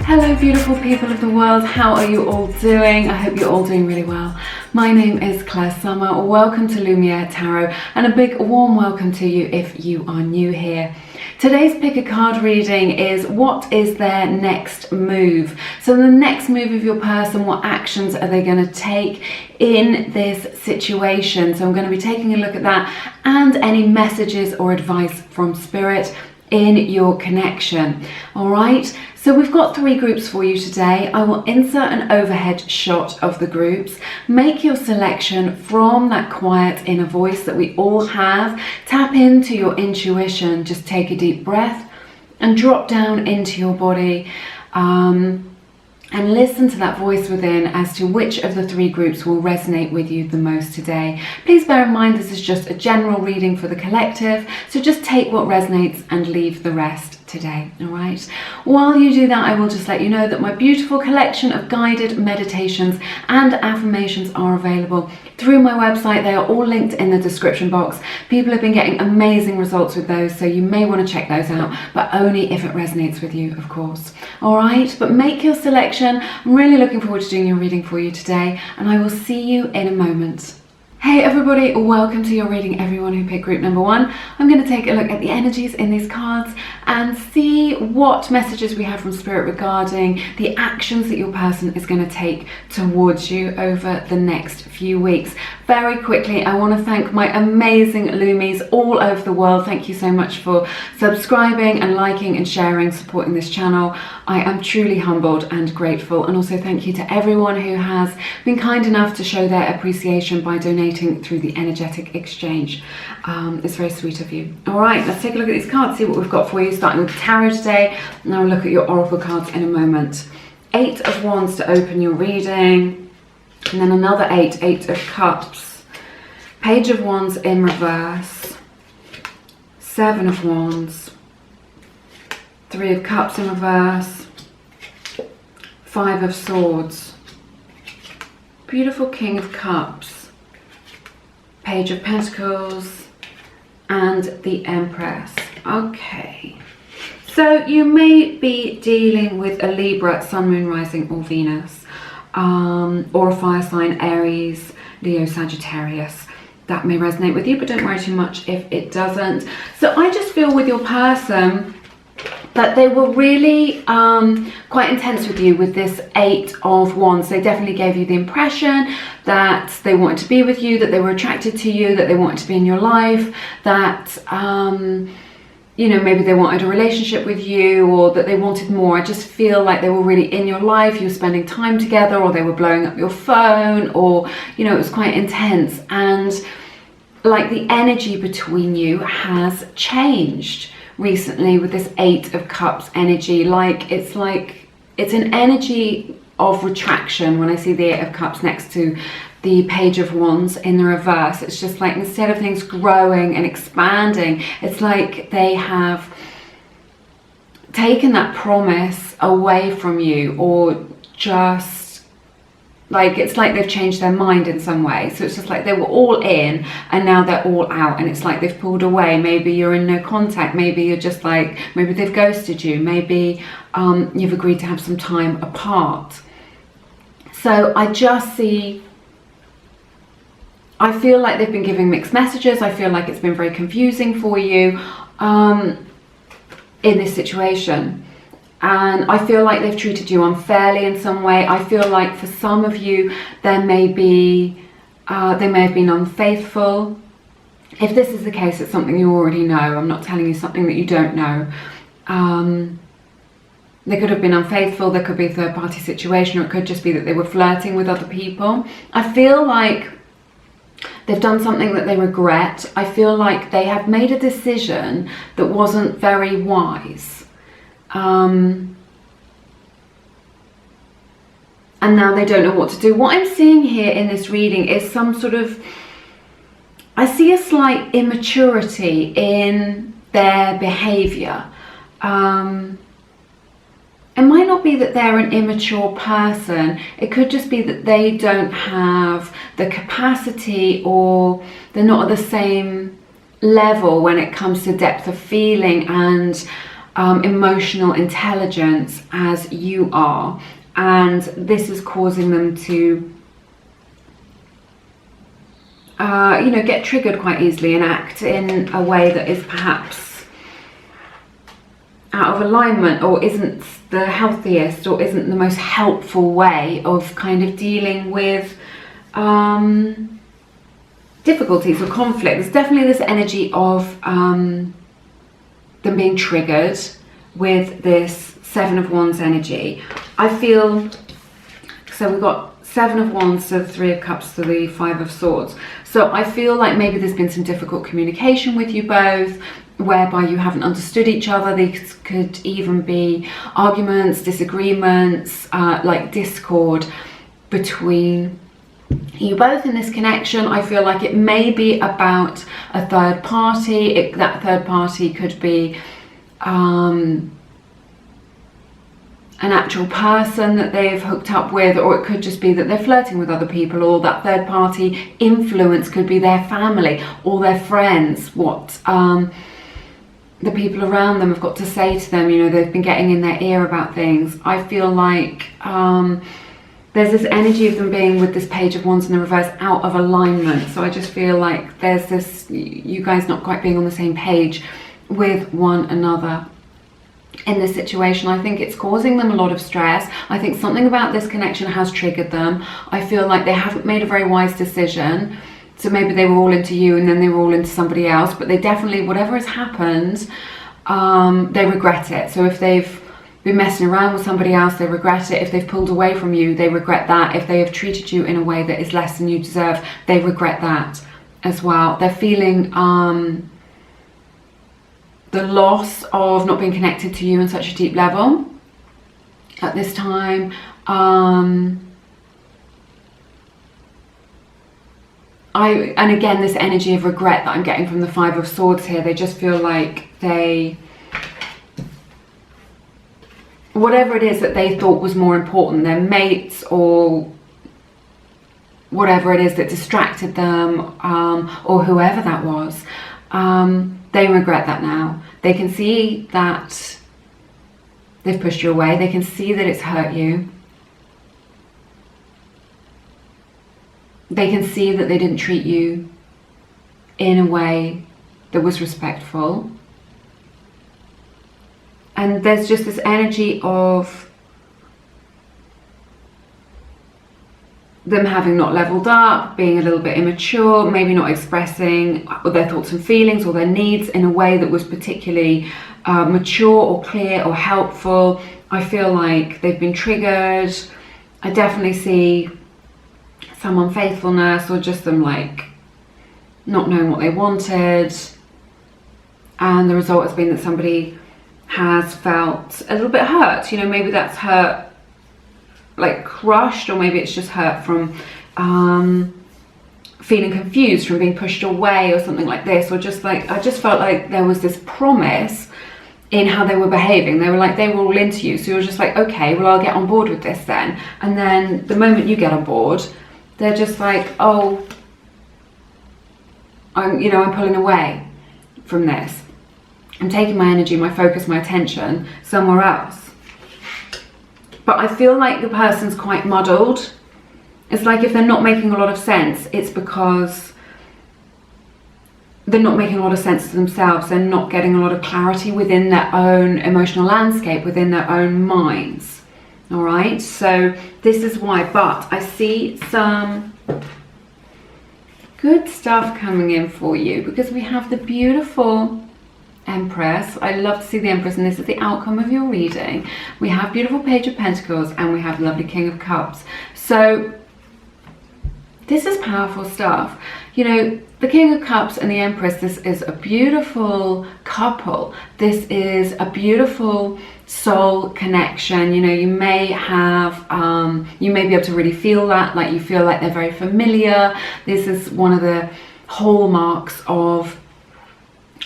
Hello beautiful people of the world, how are you all doing? I hope you're all doing really well. My name is Clair Summer, welcome to Lumiere Tarot, and a big warm welcome to you if you are new here. Today's pick a card reading is what is their next move? So the next move of your person, what actions are they going to take in this situation? So I'm going to be taking a look at that and any messages or advice from Spirit in your connection. All right, so we've got 3 groups for you today. I will insert an overhead shot of the groups. Make your selection from that quiet inner voice that we all have. Tap into your intuition. Just take a deep breath and drop down into your body and listen to that voice within as to which of the 3 groups will resonate with you the most today. Please bear in mind this is just a general reading for the collective, so just take what resonates and leave the rest today. All right, while you do that, I will just let you know that my beautiful collection of guided meditations and affirmations are available through my website. They are all linked in the description box. People have been getting amazing results with those, so you may want to check those out, but only if it resonates with you, of course. All right, but make your selection. I'm really looking forward to doing your reading for you today, and I will see you in a moment. Hey everybody, welcome to your reading, everyone who picked group number 1. I'm going to take a look at the energies in these cards and see what messages we have from Spirit regarding the actions that your person is going to take towards you over the next few weeks. Very quickly, I want to thank my amazing Lumies all over the world. Thank you so much for subscribing and liking and sharing, supporting this channel. I am truly humbled and grateful, and also thank you to everyone who has been kind enough to show their appreciation by donating through the energetic exchange. It's very sweet of you. All right, let's take a look at these cards, see what we've got for you, starting with tarot today. Now we'll look at your oracle cards in a moment. 8 of Wands to open your reading, and then another 8 of Cups, Page of Wands in reverse, 7 of Wands, 3 of Cups in reverse, 5 of Swords, beautiful King of Cups, Page of Pentacles, and the Empress. Okay, so you may be dealing with a Libra, Sun, Moon, Rising, or Venus, or a fire sign, Aries, Leo, Sagittarius. That may resonate with you, but don't worry too much if it doesn't. So I just feel with your person that they were really quite intense with you with this 8 of Wands. They definitely gave you the impression that they wanted to be with you, that they were attracted to you, that they wanted to be in your life, that you know, maybe they wanted a relationship with you, or that they wanted more. I just feel like they were really in your life, you were spending time together, or they were blowing up your phone, or, you know, it was quite intense. And like the energy between you has changed recently with this 8 of Cups energy. Like it's an energy of retraction. When I see the 8 of Cups next to the Page of Wands in the reverse, it's just like instead of things growing and expanding, it's like they have taken that promise away from you, or just like it's like they've changed their mind in some way. So it's just like they were all in and now they're all out, and it's like they've pulled away. Maybe you're in no contact, maybe you're just like, maybe they've ghosted you, maybe you've agreed to have some time apart. So I just see, I feel like they've been giving mixed messages. I feel like it's been very confusing for you in this situation. And I feel like they've treated you unfairly in some way. I feel like for some of you, they may have been unfaithful. If this is the case, it's something you already know. I'm not telling you something that you don't know. They could have been unfaithful. There could be a third-party situation, or it could just be that they were flirting with other people. I feel like they've done something that they regret. I feel like they have made a decision that wasn't very wise. And now they don't know what to do. What I'm seeing here in this reading is some sort of, I see a slight immaturity in their behavior. It might not be that they're an immature person. It could just be that they don't have the capacity, or they're not at the same level when it comes to depth of feeling and emotional intelligence as you are, and this is causing them to you know, get triggered quite easily and act in a way that is perhaps out of alignment, or isn't the healthiest, or isn't the most helpful way of kind of dealing with difficulties or conflict. There's definitely this energy of them being triggered with this Seven of Wands energy. I feel, so we've got Seven of Wands to the Three of Cups to the Five of Swords. So I feel like maybe there's been some difficult communication with you both, whereby you haven't understood each other. These could even be arguments, disagreements, like discord between you both in this connection. I feel like it may be about a third party. That third party could be an actual person that they've hooked up with, or it could just be that they're flirting with other people, or that third party influence could be their family or their friends, what the people around them have got to say to them. You know, they've been getting in their ear about things. I feel like there's this energy of them being with this Page of Wands in the reverse, out of alignment. So I just feel like there's this, you guys not quite being on the same page with one another in this situation. I think it's causing them a lot of stress. I think something about this connection has triggered them. I feel like they haven't made a very wise decision. So maybe they were all into you and then they were all into somebody else, but they definitely, whatever has happened, they regret it. So if they've been messing around with somebody else, they regret it. If they've pulled away from you, they regret that. If they have treated you in a way that is less than you deserve, they regret that as well. They're feeling the loss of not being connected to you on such a deep level at this time. And again, this energy of regret that I'm getting from the Five of Swords here, they just feel like they, whatever it is that they thought was more important, their mates or whatever it is that distracted them, or whoever that was, they regret that now. They can see that they've pushed you away. They can see that it's hurt you. They can see that they didn't treat you in a way that was respectful. And there's just this energy of them having not leveled up, being a little bit immature, maybe not expressing their thoughts and feelings or their needs in a way that was particularly mature or clear or helpful. I feel like they've been triggered. I definitely see some unfaithfulness, or just them like not knowing what they wanted, and the result has been that somebody has felt a little bit hurt. You know, maybe that's hurt like crushed, or maybe it's just hurt from feeling confused, from being pushed away or something like this, or just like, I just felt like there was this promise in how they were behaving. They were like, they were all into you, so you're just like, okay, well, I'll get on board with this then. And then the moment you get on board, they're just like, oh, I'm pulling away from this. I'm taking my energy, my focus, my attention somewhere else. But I feel like the person's quite muddled. It's like if they're not making a lot of sense, it's because they're not making a lot of sense to themselves. They're not getting a lot of clarity within their own emotional landscape, within their own minds. All right, so this is why. But I see some good stuff coming in for you, because we have the beautiful Empress. I love to see the Empress, and this is the outcome of your reading. We have beautiful Page of Pentacles, and we have lovely King of Cups. So this is powerful stuff. You know, the King of Cups and the Empress, this is a beautiful couple. This is a beautiful soul connection. You know, you may have, you may be able to really feel that, like you feel like they're very familiar. This is one of the hallmarks of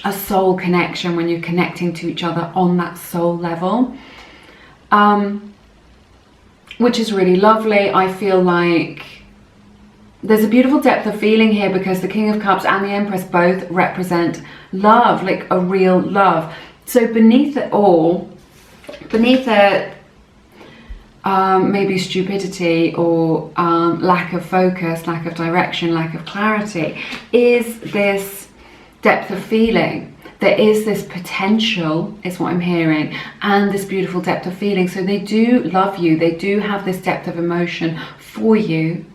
a soul connection, when you're connecting to each other on that soul level, which is really lovely. I feel like there's a beautiful depth of feeling here, because the King of Cups and the Empress both represent love, like a real love. So beneath it all, beneath it, maybe stupidity or lack of focus, lack of direction, lack of clarity, is this depth of feeling. There is this potential, is what I'm hearing, and this beautiful depth of feeling. So they do love you. They do have this depth of emotion for you.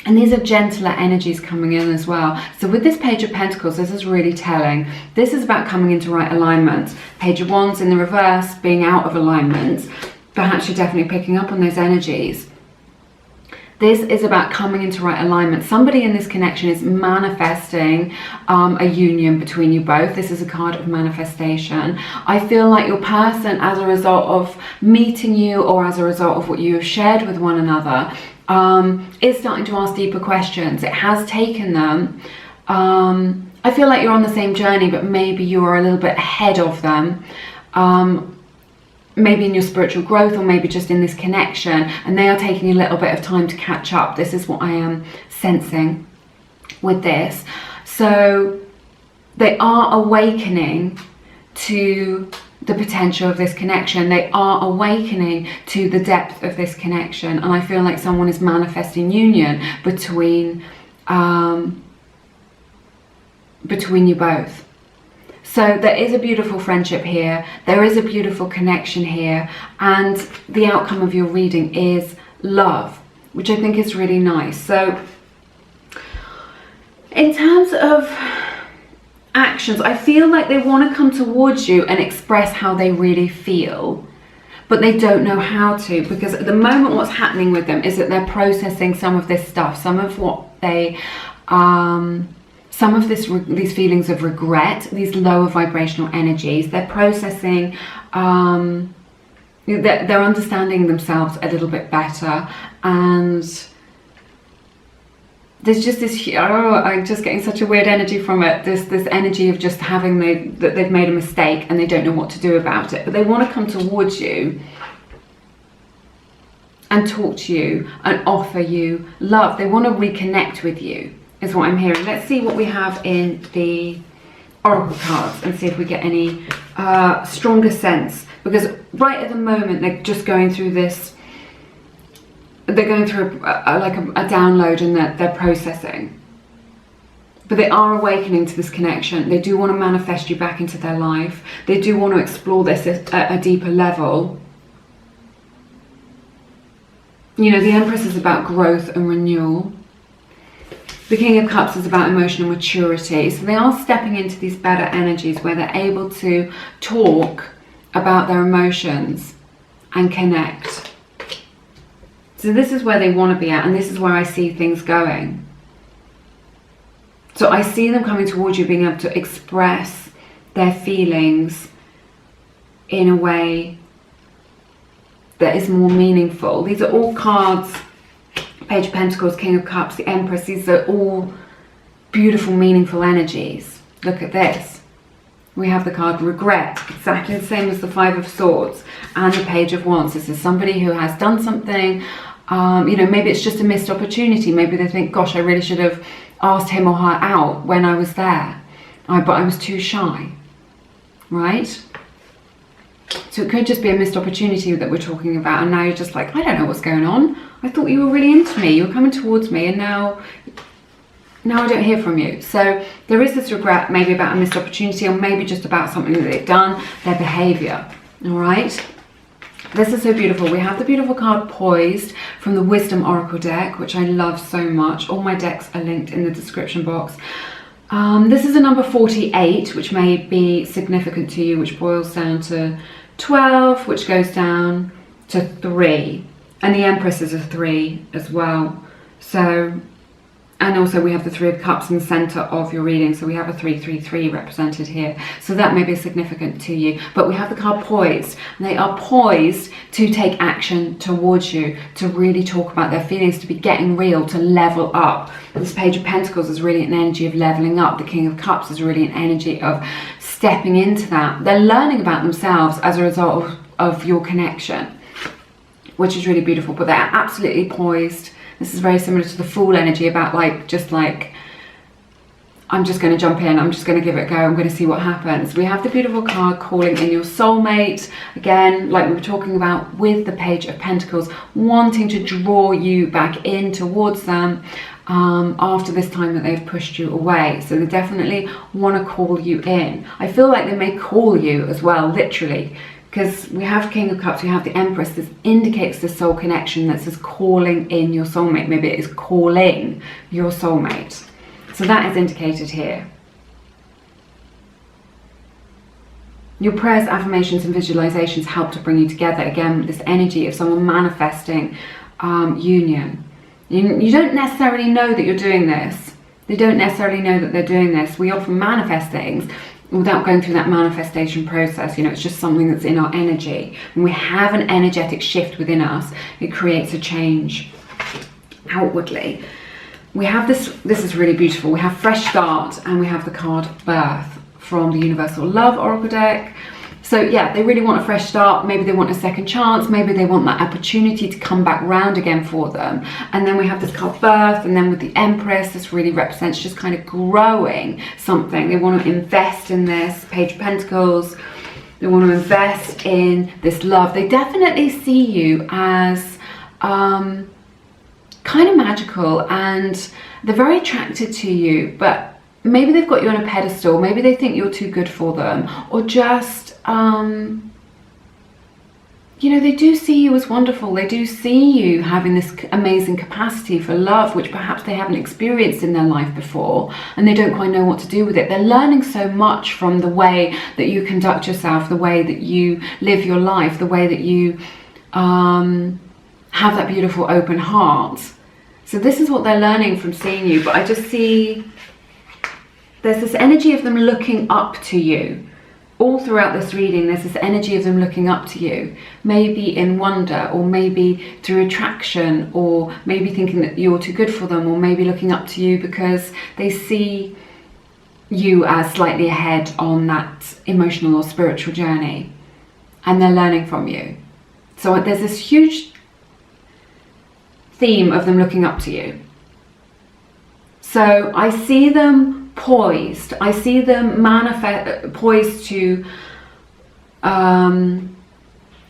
And these are gentler energies coming in as well. So with this Page of Pentacles, this is really telling. This is about coming into right alignment. Page of Wands in the reverse, being out of alignment. Perhaps you're definitely picking up on those energies. This is about coming into right alignment. Somebody in this connection is manifesting a union between you both. This is a card of manifestation. I feel like your person, as a result of meeting you or as a result of what you have shared with one another, is starting to ask deeper questions. It has taken them. I feel like you're on the same journey, but maybe you're a little bit ahead of them. Maybe in your spiritual growth, or maybe just in this connection, and they are taking a little bit of time to catch up. This is what I am sensing with this. So they are awakening to the potential of this connection. They are awakening to the depth of this connection, and I feel like someone is manifesting union between you both. So there is a beautiful friendship here, there is a beautiful connection here, and the outcome of your reading is love, which I think is really nice. So in terms of actions, I feel like they want to come towards you and express how they really feel, but they don't know how to, because at the moment what's happening with them is that they're processing some of this stuff, some of what they some of these feelings of regret, these lower vibrational energies. They're processing, they're understanding themselves a little bit better, and there's just this, I'm just getting such a weird energy from it, this energy of just having that they've made a mistake and they don't know what to do about it, but they want to come towards you and talk to you and offer you love. They want to reconnect with you, is what I'm hearing. Let's see what we have in the oracle cards and see if we get any stronger sense, because right at the moment they're just going through this, they're going through a download, and they're processing, but they are awakening to this connection. They do want to manifest you back into their life. They do want to explore this at a deeper level. You know, the Empress is about growth and renewal. The King of Cups is about emotional maturity. So they are stepping into these better energies where they're able to talk about their emotions and connect. So this is where they want to be at, and this is where I see things going. So I see them coming towards you, being able to express their feelings in a way that is more meaningful. These are all cards. Page of Pentacles, King of Cups, the Empress. These are all beautiful, meaningful energies. Look at this. We have the card Regret, exactly the same as the Five of Swords, and the Page of Wands. This is somebody who has done something, you know, maybe it's just a missed opportunity. Maybe they think, gosh, I really should have asked him or her out when I was there, but I was too shy, right? So it could just be a missed opportunity that we're talking about, and now you're just like, I don't know what's going on. I thought you were really into me, you were coming towards me, and now I don't hear from you. So there is this regret, maybe about a missed opportunity, or maybe just about something that they've done, their behavior. All right, this is so beautiful. We have the beautiful card Poised from the Wisdom Oracle deck, which I love so much. All my decks are linked in the description box. This is a number 48, which may be significant to you, which boils down to 12, which goes down to 3. And the Empress is a 3 as well. So, and also we have the Three of Cups in the center of your reading. So we have a 333 represented here. So that may be significant to you. But we have the card Poised. And they are poised to take action towards you, to really talk about their feelings, to be getting real, to level up. This Page of Pentacles is really an energy of leveling up. The King of Cups is really an energy of stepping into that. They're learning about themselves as a result of your connection, which is really beautiful. But they're absolutely poised. This is very similar to the Fool energy, about like, just like I'm just going to jump in, I'm just going to give it a go, I'm going to see what happens. We have the beautiful card calling in your soulmate, again, like we were talking about with the Page of Pentacles, wanting to draw you back in towards them after this time that they've pushed you away. So they definitely want to call you in. I feel like they may call you as well, literally, because we have King of Cups, we have the Empress. This indicates the soul connection that says calling in your soulmate. Maybe it is calling your soulmate. So that is indicated here. Your prayers, affirmations and visualizations help to bring you together. Again, this energy of someone manifesting union. You don't necessarily know that you're doing this. They don't necessarily know that they're doing this. We often manifest things without going through that manifestation process. You know, it's just something that's in our energy. When we have an energetic shift within us, it creates a change outwardly. We have this is really beautiful. We have fresh start and we have the card birth from the Universal Love Oracle deck. So yeah, they really want a fresh start. Maybe they want a second chance. Maybe they want that opportunity to come back round again for them. And then we have this card birth, and then with the Empress, this really represents just kind of growing something. They want to invest in this. Page of Pentacles. They want to invest in this love. They definitely see you as kind of magical, and they're very attracted to you, but maybe they've got you on a pedestal. Maybe they think you're too good for them, or just you know, they do see you as wonderful. They do see you having this amazing capacity for love, which perhaps they haven't experienced in their life before, and they don't quite know what to do with it. They're learning so much from the way that you conduct yourself, the way that you live your life, the way that you have that beautiful open heart. So this is what they're learning from seeing you. But I just see there's this energy of them looking up to you. All throughout this reading, there's this energy of them looking up to you, maybe in wonder, or maybe through attraction, or maybe thinking that you're too good for them, or maybe looking up to you because they see you as slightly ahead on that emotional or spiritual journey, and they're learning from you. So there's this huge theme of them looking up to you. So I see them poised. I see them poised to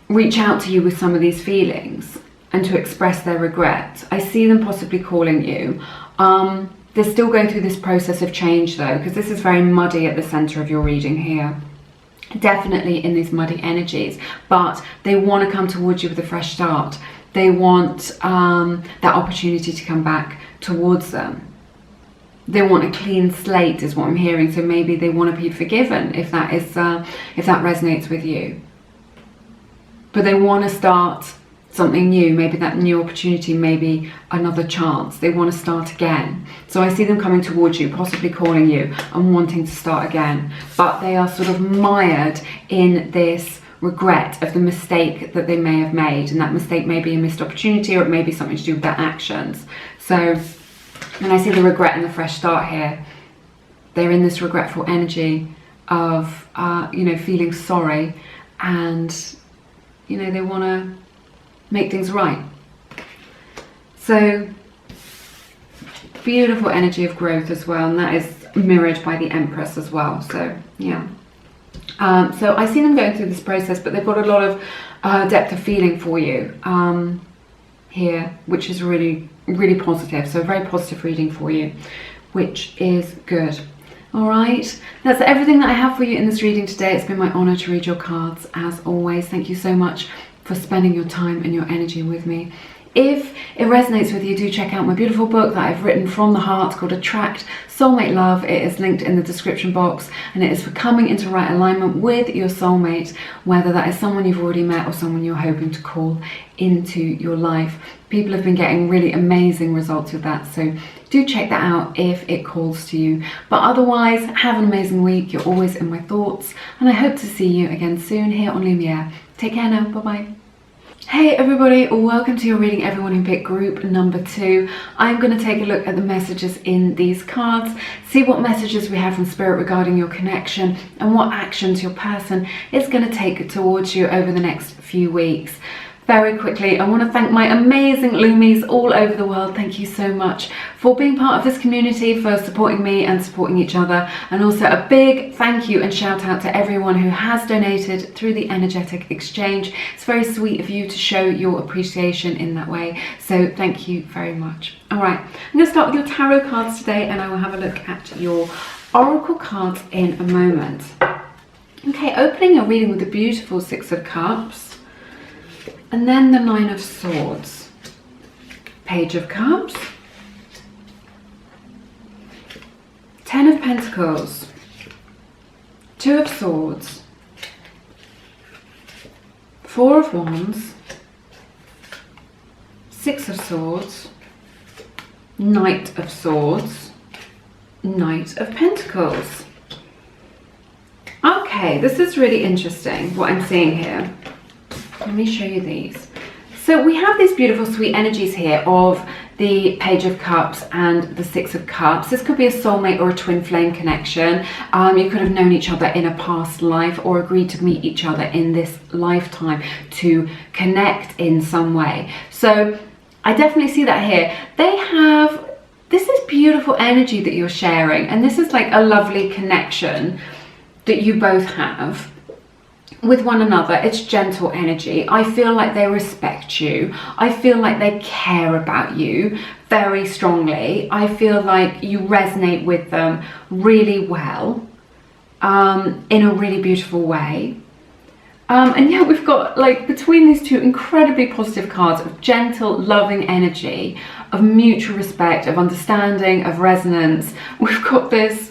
reach out to you with some of these feelings and to express their regret. I see them possibly calling you. They're still going through this process of change though, because this is very muddy at the center of your reading here. Definitely in these muddy energies, but they want to come towards you with a fresh start. They want that opportunity to come back towards them. They want a clean slate is what I'm hearing. So maybe they want to be forgiven if that is if that resonates with you. But they want to start something new, maybe that new opportunity, maybe another chance. They want to start again. So I see them coming towards you, possibly calling you and wanting to start again. But they are sort of mired in this regret of the mistake that they may have made, and that mistake may be a missed opportunity, or it may be something to do with their actions. So when I see the regret and the fresh start here, they're in this regretful energy of you know, feeling sorry, and you know, they want to make things right. So beautiful energy of growth as well, and that is mirrored by the Empress as well. So yeah. So I see them going through this process, but they've got a lot of depth of feeling for you here, which is really, really positive. So a very positive reading for you, which is good. All right, that's everything that I have for you in this reading today. It's been my honor to read your cards as always. Thank you so much for spending your time and your energy with me. If it resonates with you, do check out my beautiful book that I've written from the heart called Attract Soulmate Love. It is linked in the description box, and it is for coming into right alignment with your soulmate, whether that is someone you've already met or someone you're hoping to call into your life. People have been getting really amazing results with that, so do check that out if it calls to you. But otherwise, have an amazing week. You're always in my thoughts, and I hope to see you again soon here on Lumiere. Take care now. Bye-bye. Hey everybody, welcome to your reading Everyone Who Picked group number 2. I'm going to take a look at the messages in these cards, see what messages we have from Spirit regarding your connection and what actions your person is going to take towards you over the next few weeks. very quickly, I want to thank my amazing Lumies all over the world. Thank you so much for being part of this community, for supporting me and supporting each other. And also a big thank you and shout out to everyone who has donated through the energetic exchange. It's very sweet of you to show your appreciation in that way. So thank you very much. All right, I'm going to start with your tarot cards today, and I will have a look at your oracle cards in a moment. Okay, opening your reading with the beautiful Six of Cups. And then the Nine of Swords, Page of Cups, Ten of Pentacles, Two of Swords, Four of Wands, Six of Swords, Knight of Swords, Knight of Pentacles. Okay, this is really interesting what I'm seeing here. Let me show you these. So we have these beautiful sweet energies here of the Page of Cups and the Six of Cups. This could be a soulmate or a twin flame connection. You could have known each other in a past life or agreed to meet each other in this lifetime to connect in some way. So I definitely see that here. This is beautiful energy that you're sharing, and this is like a lovely connection that you both have with one another. It's gentle energy. I feel like they respect you. I feel like they care about you very strongly. I feel like you resonate with them really well, in a really beautiful way. And yeah, we've got like between these two incredibly positive cards of gentle, loving energy, of mutual respect, of understanding, of resonance. We've got this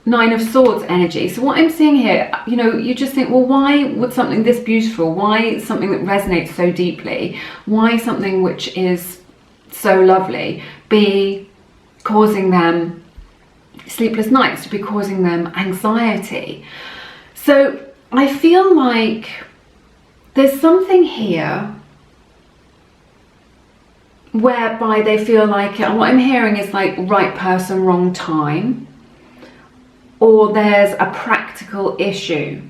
Nine of Swords energy. So what I'm seeing here, you know, you just think, well, why would something this beautiful, why something that resonates so deeply, why something which is so lovely be causing them sleepless nights, to be causing them anxiety? So I feel like there's something here whereby they feel like, and what I'm hearing is like right person, wrong time. Or there's a practical issue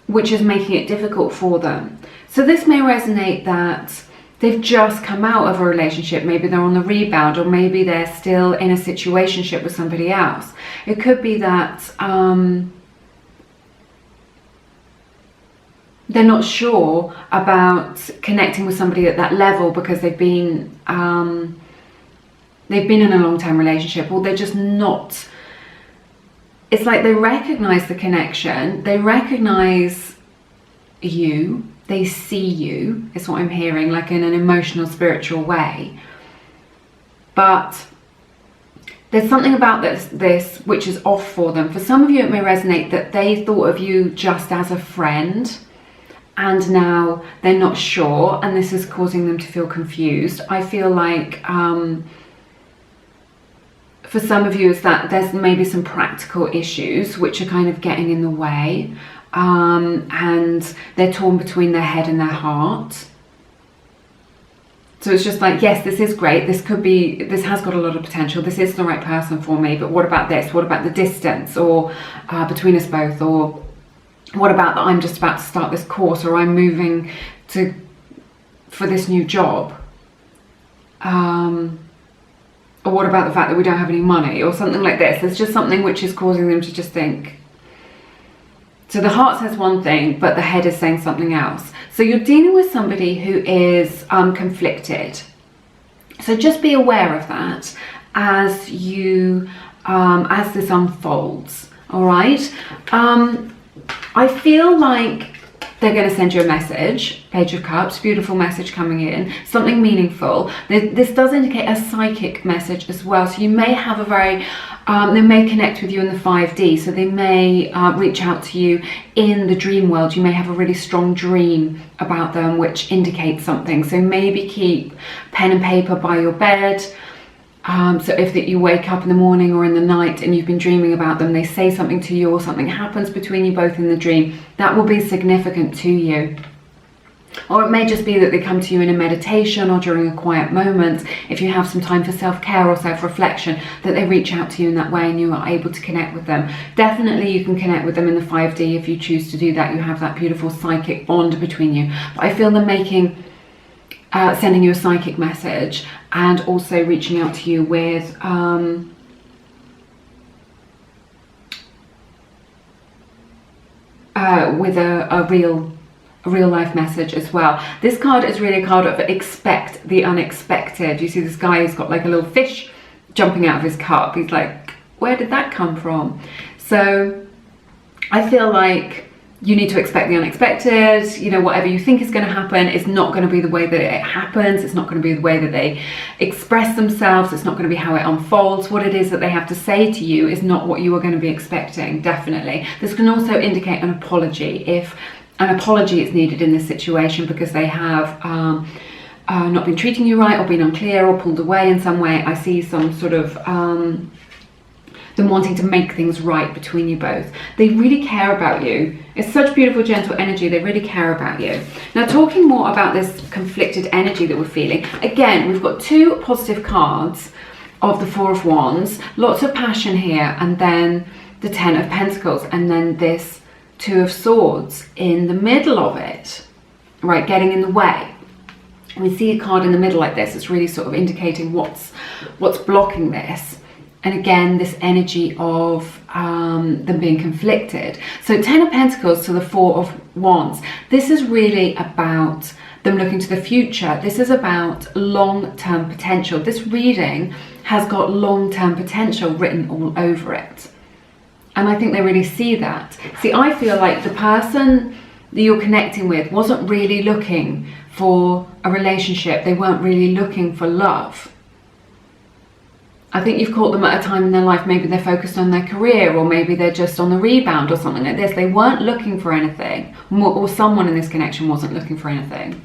which is making it difficult for them. So this may resonate that they've just come out of a relationship, maybe they're on the rebound, or maybe they're still in a situationship with somebody else. It could be that they're not sure about connecting with somebody at that level because they've been in a long-term relationship, or they're just not. It's like they recognize the connection, they recognize you, they see you, is what I'm hearing, like in an emotional, spiritual way. But there's something about this which is off for them. For some of you, it may resonate that they thought of you just as a friend, and now they're not sure, and this is causing them to feel confused. I feel like for some of you is that there's maybe some practical issues which are kind of getting in the way, and they're torn between their head and their heart. So it's just like, yes, this is great, this has got a lot of potential, this is the right person for me, but what about this? What about the distance, or between us both? Or what about that I'm just about to start this course, or I'm moving for this new job? Or what about the fact that we don't have any money, or something like this? There's just something which is causing them to just think. So the heart says one thing, but the head is saying something else. So you're dealing with somebody who is conflicted. So just be aware of that as you, as this unfolds, all right? I feel like they're going to send you a message, Page of Cups, beautiful message coming in, something meaningful. This does indicate a psychic message as well. So you may have a very, they may connect with you in the 5D. So they may reach out to you in the dream world. You may have a really strong dream about them, which indicates something. So maybe keep pen and paper by your bed. So if you wake up in the morning or in the night and you've been dreaming about them, they say something to you or something happens between you both in the dream, that will be significant to you. Or it may just be that they come to you in a meditation or during a quiet moment. If you have some time for self-care or self-reflection, that they reach out to you in that way and you are able to connect with them. Definitely you can connect with them in the 5D if you choose to do that. You have that beautiful psychic bond between you. But I feel them sending you a psychic message and also reaching out to you with a real life message as well. This card is really a card of expect the unexpected. You see this guy who's got like a little fish jumping out of his cup. He's like, where did that come from? So I feel like you need to expect the unexpected. You know, whatever you think is going to happen is not going to be the way that it happens. It's not going to be the way that they express themselves. It's not going to be how it unfolds. What it is that they have to say to you is not what you are going to be expecting, definitely. This can also indicate an apology. If an apology is needed in this situation because they have not been treating you right or been unclear or pulled away in some way. I see some sort of them wanting to make things right between you both. They really care about you. It's such beautiful, gentle energy. They really care about you. Now, talking more about this conflicted energy that we're feeling, again, we've got two positive cards of the Four of Wands, lots of passion here, and then the Ten of Pentacles, and then this Two of Swords in the middle of it, right, getting in the way. We see a card in the middle like this. It's really sort of indicating what's blocking this. And again, this energy of them being conflicted. So Ten of Pentacles to the Four of Wands. This is really about them looking to the future. This is about long-term potential. This reading has got long-term potential written all over it. And I think they really see that. See, I feel like the person that you're connecting with wasn't really looking for a relationship. They weren't really looking for love. I think you've caught them at a time in their life, maybe they're focused on their career, or maybe they're just on the rebound or something like this. They weren't looking for anything, or someone in this connection wasn't looking for anything.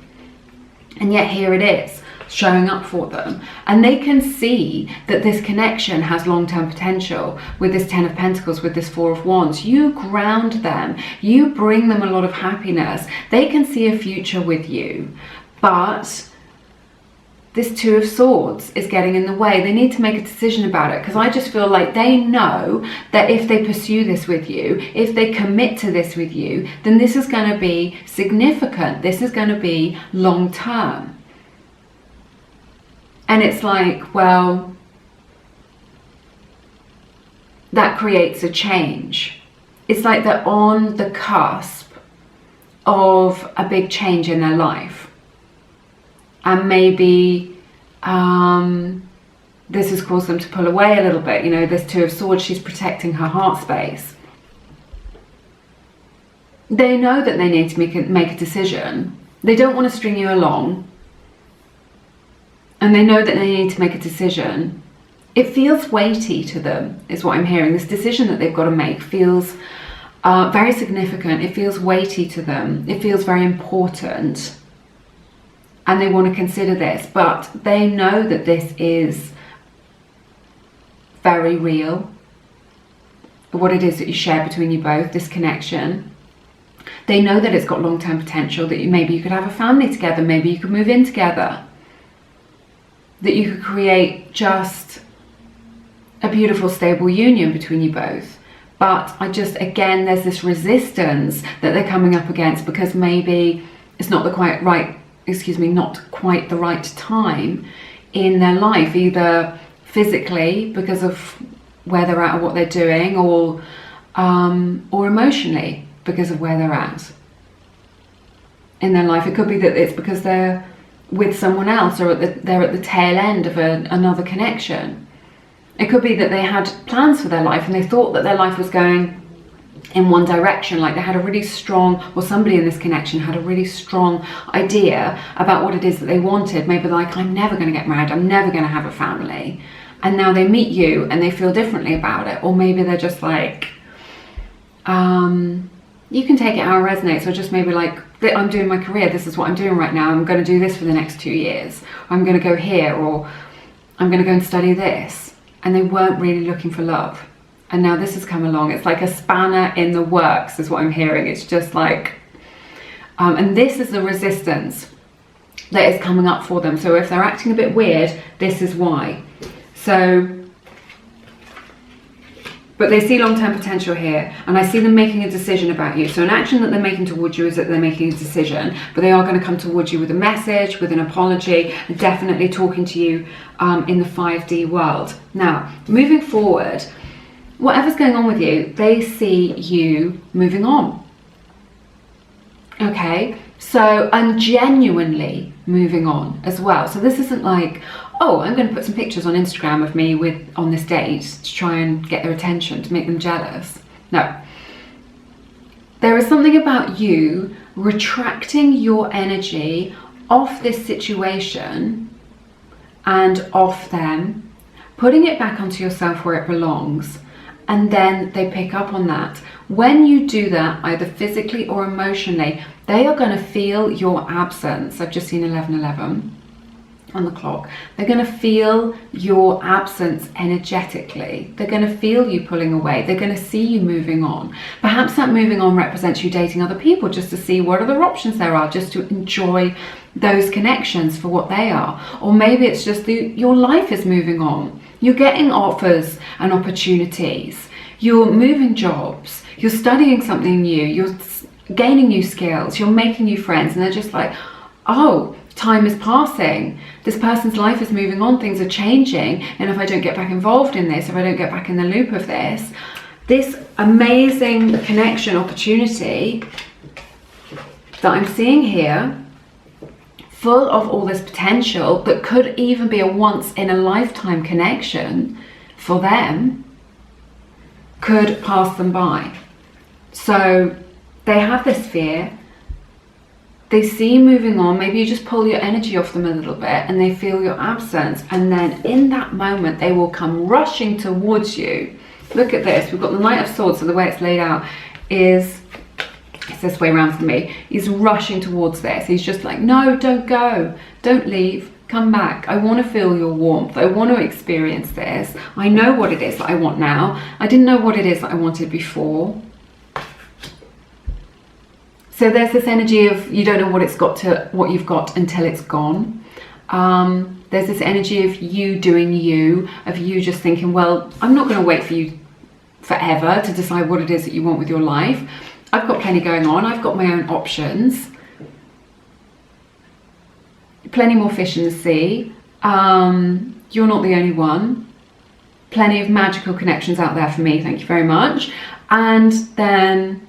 And yet here it is, showing up for them. And they can see that this connection has long-term potential with this Ten of Pentacles, with this Four of Wands. You ground them, you bring them a lot of happiness. They can see a future with you, but this Two of Swords is getting in the way. They need to make a decision about it, because I just feel like they know that if they pursue this with you, if they commit to this with you, then this is going to be significant. This is going to be long term. And it's like, well, that creates a change. It's like they're on the cusp of a big change in their life. And maybe this has caused them to pull away a little bit. You know, this Two of Swords, she's protecting her heart space. They know that they need to make a decision. They don't want to string you along. And they know that they need to make a decision. It feels weighty to them, is what I'm hearing. This decision that they've got to make feels very significant. It feels weighty to them. It feels very important. And they want to consider this, but they know that this is very real. What it is that you share between you both, this connection. They know that it's got long-term potential, that maybe you could have a family together, maybe you could move in together, that you could create just a beautiful, stable union between you both. But again, there's this resistance that they're coming up against, because maybe it's not not quite the right time in their life, either physically because of where they're at or what they're doing, or emotionally because of where they're at in their life. It could be that it's because they're with someone else, or they're at the tail end of another connection. It could be that they had plans for their life and they thought that their life was going in one direction, like they had a really strong, or somebody in this connection had a really strong idea about what it is that they wanted. Maybe like, I'm never going to get married, I'm never going to have a family. And now they meet you and they feel differently about it. Or maybe they're just like, you can take it how it resonates, or just maybe like, I'm doing my career, this is what I'm doing right now, I'm going to do this for the next 2 years, I'm going to go here, or I'm going to go and study this. And they weren't really looking for love. And now this has come along. It's like a spanner in the works is what I'm hearing. It's just like And this is the resistance that is coming up for them. So if they're acting a bit weird, this is why. So, but they see long-term potential here, and I see them making a decision about you. So an action that they're making towards you is that they're making a decision, but they are going to come towards you with a message, with an apology, and definitely talking to you in the 5D world. Now, moving forward, whatever's going on with you, they see you moving on. Okay, so I'm genuinely moving on as well. So this isn't like, oh, I'm going to put some pictures on Instagram of me on this date to try and get their attention, to make them jealous. No. There is something about you retracting your energy off this situation and off them, putting it back onto yourself where it belongs, and then they pick up on that. When you do that, either physically or emotionally, they are going to feel your absence. I've just seen 11:11 on the clock. They're going to feel your absence energetically. They're going to feel you pulling away. They're going to see you moving on. Perhaps that moving on represents you dating other people, just to see what other options there are, just to enjoy those connections for what they are. Or maybe it's just your life is moving on. You're getting offers and opportunities. You're moving jobs. You're studying something new. You're gaining new skills. You're making new friends. And they're just like, oh, time is passing. This person's life is moving on. Things are changing. And if I don't get back involved in this, if I don't get back in the loop of this amazing connection opportunity that I'm seeing here, full of all this potential that could even be a once in a lifetime connection for them, could pass them by. So they have this fear. They see you moving on. Maybe you just pull your energy off them a little bit and they feel your absence. And then in that moment, they will come rushing towards you. Look at this. We've got the Knight of Swords. So the way it's laid out is, it's this way around for me. He's rushing towards this. He's just like, no, don't go. Don't leave. Come back. I want to feel your warmth. I want to experience this. I know what it is that I want now. I didn't know what it is that I wanted before. So there's this energy of you don't know what you've got until it's gone. There's this energy of you doing you, of you just thinking, well, I'm not going to wait for you forever to decide what it is that you want with your life. I've got plenty going on. I've got my own options. Plenty more fish in the sea. You're not the only one. Plenty of magical connections out there for me. Thank you very much. And then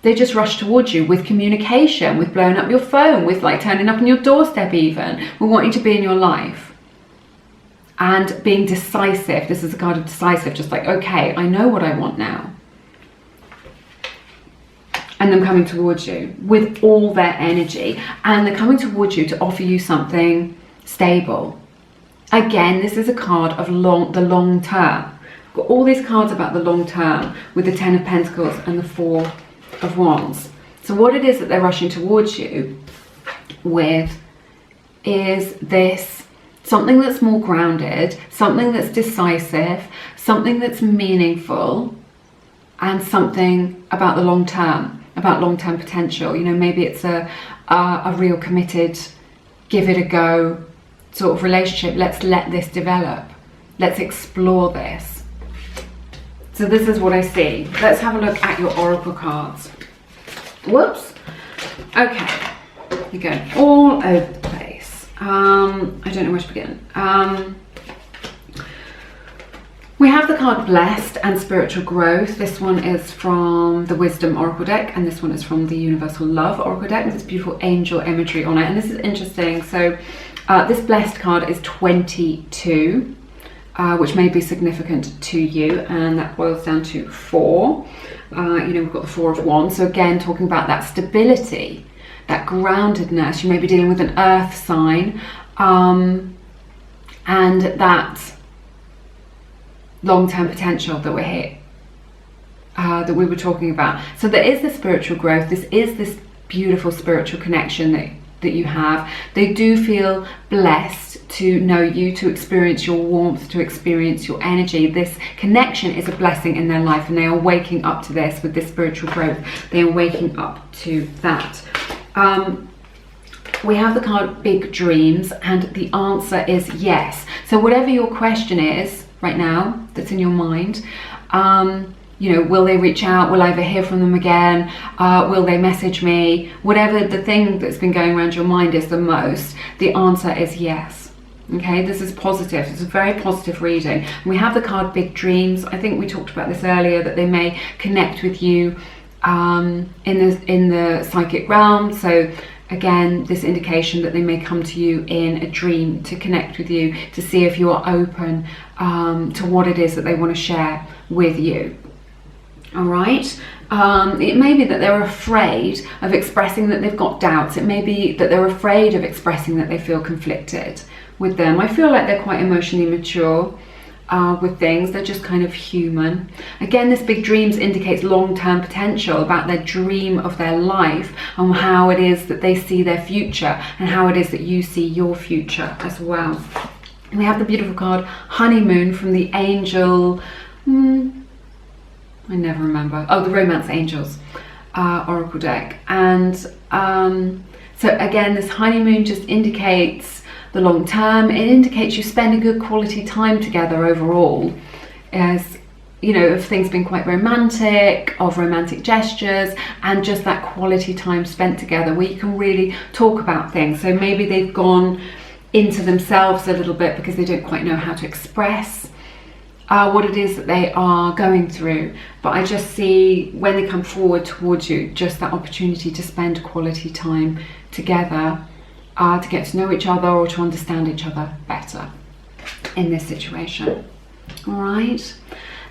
they just rush towards you with communication, with blowing up your phone, with like turning up on your doorstep even, with wanting to be in your life. And being decisive. This is a card of decisive, just like, okay, I know what I want now. And them coming towards you with all their energy. And they're coming towards you to offer you something stable. Again, this is a card of the long term. Got all these cards about the long term with the 10 of Pentacles and the 4 of Wands. So what it is that they're rushing towards you with is this something that's more grounded, something that's decisive, something that's meaningful, and something about the long term, about long-term potential. You know, maybe it's a real committed, give it a go sort of relationship. Let's let this develop. Let's explore this. So this is what I see. Let's have a look at your oracle cards. Whoops. Okay. You're going all over the place. I don't know where to begin. We have the card Blessed and Spiritual Growth. This one is from the Wisdom Oracle deck, and this one is from the Universal Love Oracle deck. There's beautiful angel imagery on it, and this is interesting. So this Blessed card is 22. Which may be significant to you, and that boils down to 4. You know, we've got the 4 of Wands. So again, talking about that stability, that groundedness. You may be dealing with an earth sign, and that long-term potential that we're here, that we were talking about. So there is this spiritual growth. This is this beautiful spiritual connection that you have. They do feel blessed to know you, to experience your warmth, to experience your energy. This connection is a blessing in their life, and they are waking up to this with this spiritual growth. They are waking up to that. We have the card Big Dreams, and the answer is yes. So whatever your question is right now that's in your mind, you know, will they reach out? Will I ever hear from them again? Will they message me? Whatever the thing that's been going around your mind is the most, the answer is yes. Okay, this is positive. It's a very positive reading. And we have the card Big Dreams. I think we talked about this earlier, that they may connect with you in the psychic realm. So again, this indication that they may come to you in a dream to connect with you, to see if you are open to what it is that they want to share with you. All right. It may be that they're afraid of expressing that they've got doubts. It may be that they're afraid of expressing that they feel conflicted with them. I feel like they're quite emotionally mature with things. They're just kind of human. Again, this Big Dreams indicates long-term potential, about their dream of their life and how it is that they see their future and how it is that you see your future as well. And we have the beautiful card Honeymoon from the Angel... I never remember. Oh, the Romance Angels Oracle deck. And so again, this honeymoon just indicates the long term. It indicates you spend a good quality time together overall. As you know, if things been quite romantic, of romantic gestures, and just that quality time spent together where you can really talk about things. So maybe they've gone into themselves a little bit because they don't quite know how to express what it is that they are going through. But I just see when they come forward towards you, just that opportunity to spend quality time together, to get to know each other or to understand each other better in this situation. All right.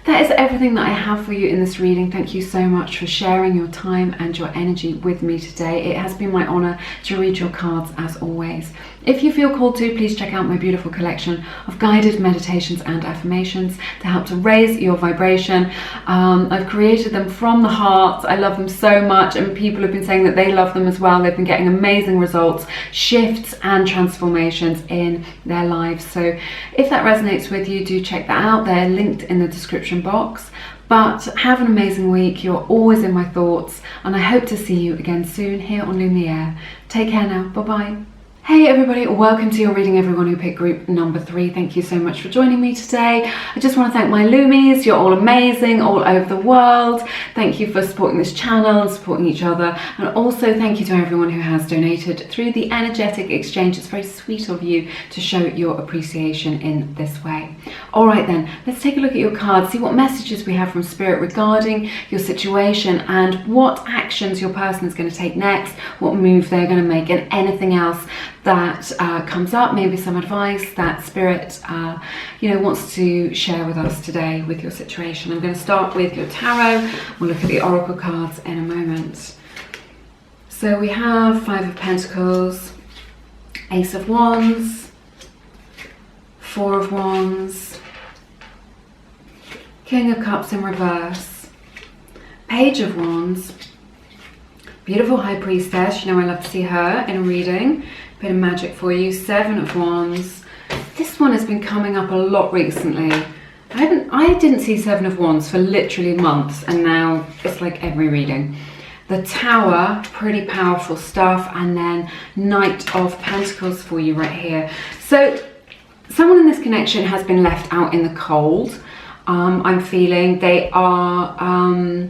That is everything that I have for you in this reading. Thank you so much for sharing your time and your energy with me today. It has been my honor to read your cards as always. If you feel called to, please check out my beautiful collection of guided meditations and affirmations to help to raise your vibration. I've created them from the heart. I love them so much, and people have been saying that they love them as well. They've been getting amazing results, shifts and transformations in their lives. So if that resonates with you, do check that out. They're linked in the description box. But have an amazing week. You're always in my thoughts, and I hope to see you again soon here on Lumiere. Take care now. Bye-bye. Hey everybody, welcome to your reading, everyone who picked group number 3. Thank you so much for joining me today. I just want to thank my Lumies. You're all amazing all over the world. Thank you for supporting this channel and supporting each other. And also thank you to everyone who has donated through the energetic exchange. It's very sweet of you to show your appreciation in this way. All right then, let's take a look at your cards, see what messages we have from Spirit regarding your situation and what actions your person is going to take next, what move they're going to make, and anything else that comes up, maybe some advice that Spirit wants to share with us today with your situation. I'm going to start with your tarot. We'll look at the oracle cards in a moment. So we have 5 of Pentacles, Ace of Wands, 4 of Wands, King of Cups in reverse, Page of Wands, beautiful High Priestess. You know I love to see her in a reading. Bit of magic for you. 7 of Wands. This one has been coming up a lot recently. I didn't see 7 of Wands for literally months, and now it's like every reading. The Tower, pretty powerful stuff, and then Knight of Pentacles for you right here. So someone in this connection has been left out in the cold. I'm feeling they are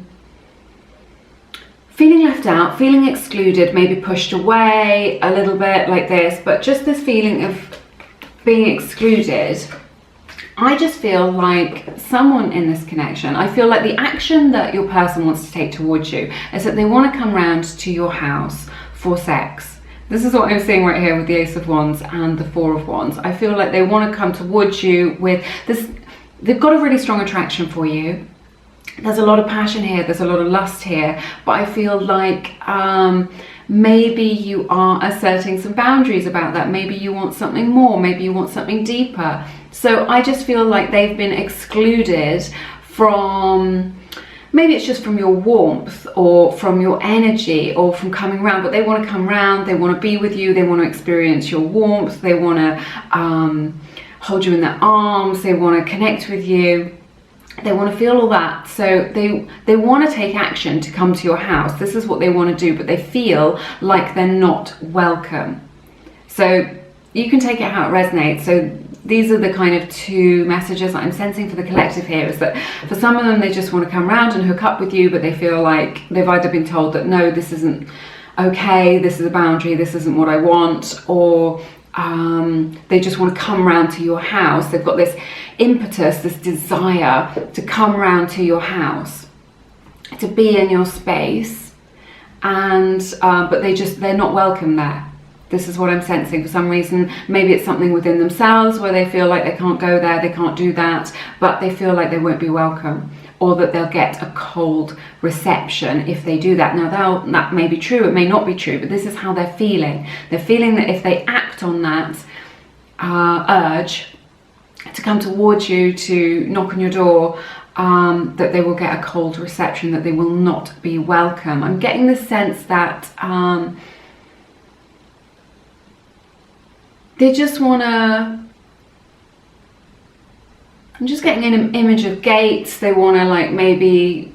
feeling left out, feeling excluded, maybe pushed away a little bit like this, but just this feeling of being excluded. I just feel like someone in this connection, I feel like the action that your person wants to take towards you is that they want to come round to your house for sex. This is what I'm seeing right here with the Ace of Wands and the 4 of Wands. I feel like they want to come towards you with this. They've got a really strong attraction for you. There's a lot of passion here, there's a lot of lust here, but I feel like maybe you are asserting some boundaries about that. Maybe you want something more, maybe you want something deeper. So I just feel like they've been excluded from, maybe it's just from your warmth or from your energy or from coming around, but they want to come around, they want to be with you, they want to experience your warmth, they want to hold you in their arms, they want to connect with you. They want to feel all that, so they want to take action to come to your house. This is what they want to do, but they feel like they're not welcome. So you can take it how it resonates. So these are the kind of two messages that I'm sensing for the collective here, is that for some of them, they just want to come around and hook up with you, but they feel like they've either been told that, no, this isn't okay, this is a boundary, this isn't what I want, or they just want to come round to your house. They've got this impetus, this desire to come round to your house, to be in your space, and but they're not welcome there. This is what I'm sensing for some reason. Maybe it's something within themselves where they feel like they can't go there, they can't do that, but they feel like they won't be welcome, or that they'll get a cold reception if they do that. Now that may be true, it may not be true, but this is how they're feeling. They're feeling that if they act on that urge to come towards you, to knock on your door, that they will get a cold reception, that they will not be welcome. I'm getting the sense that they just want to, I'm just getting an image of gates. They want to like maybe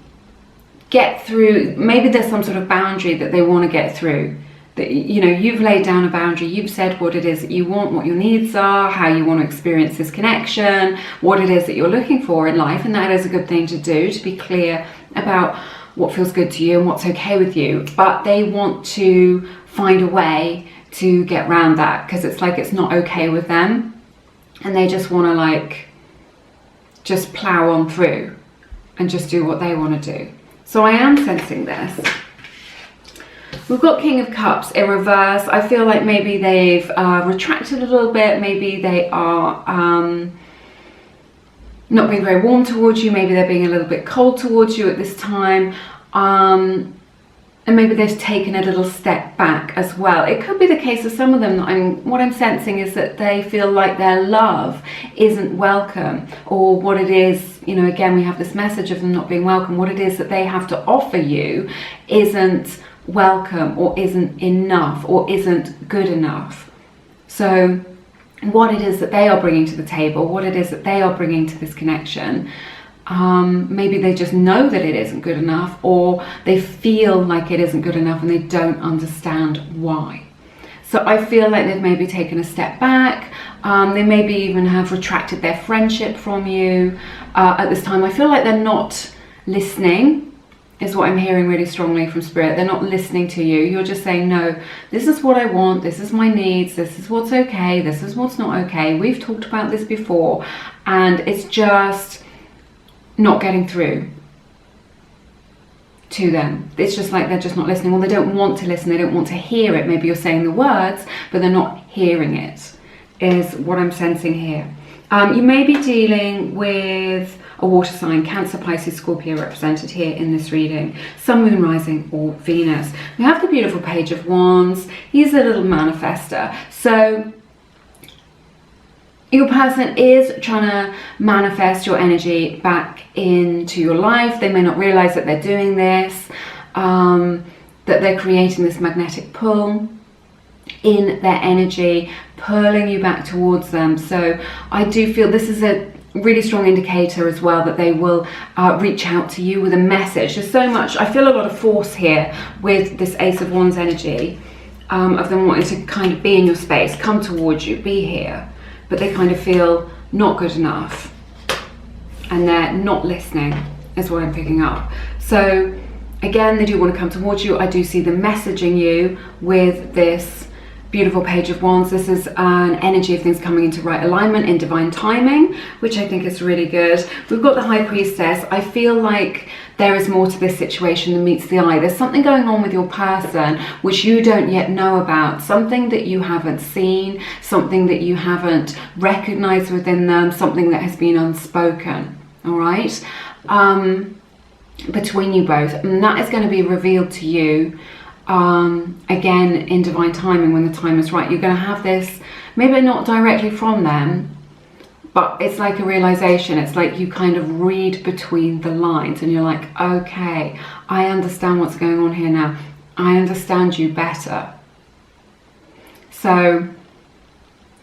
get through, maybe there's some sort of boundary that they want to get through. That, you know, you've laid down a boundary, you've said what it is that you want, what your needs are, how you want to experience this connection, what it is that you're looking for in life, and that is a good thing to do, to be clear about what feels good to you and what's okay with you. But they want to find a way to get around that, because it's like it's not okay with them, and they just want to like just plow on through and just do what they want to do. So I am sensing this. We've got King of Cups in reverse. I feel like maybe they've retracted a little bit, maybe they are not being very warm towards you, maybe they're being a little bit cold towards you at this time, and maybe they've taken a little step back as well. It could be the case of some of them that what I'm sensing is that they feel like their love isn't welcome, or what it is, you know, again, we have this message of them not being welcome. What it is that they have to offer you isn't welcome, or isn't enough, or isn't good enough. So what it is that they are bringing to the table, what it is that they are bringing to this connection, maybe they just know that it isn't good enough, or they feel like it isn't good enough and they don't understand why. So I feel like they've maybe taken a step back. They maybe even have retracted their friendship from you at this time. I feel like they're not listening, is what I'm hearing really strongly from Spirit. They're not listening to you. You're just saying, no, this is what I want, this is my needs, this is what's okay, this is what's not okay. We've talked about this before, and it's just not getting through to them. It's just like they're just not listening, or they don't want to listen, they don't want to hear it. Maybe you're saying the words, but they're not hearing it, is what I'm sensing here. You may be dealing with a water sign, Cancer, Pisces, Scorpio represented here in this reading, Sun, Moon, Rising, or Venus. We have the beautiful Page of Wands. He's a little manifester. So your person is trying to manifest your energy back into your life. They may not realize that they're doing this, that they're creating this magnetic pull in their energy, pulling you back towards them. So I do feel this is a really strong indicator as well that they will reach out to you with a message. There's so much, I feel a lot of force here with this Ace of Wands energy, of them wanting to kind of be in your space, come towards you, be here, but they kind of feel not good enough and they're not listening, is what I'm picking up. So again, they do want to come towards you. I do see them messaging you with this beautiful Page of Wands. This is an energy of things coming into right alignment in divine timing, which I think is really good. We've got the High Priestess. I feel like there is more to this situation than meets the eye. There's something going on with your person which you don't yet know about, something that you haven't seen, something that you haven't recognized within them, something that has been unspoken, all right, between you both, and that is going to be revealed to you again in divine timing when the time is right. You're going to have this, maybe not directly from them, but it's like a realization. It's like you kind of read between the lines and you're like, okay, I understand what's going on here now. I understand you better. So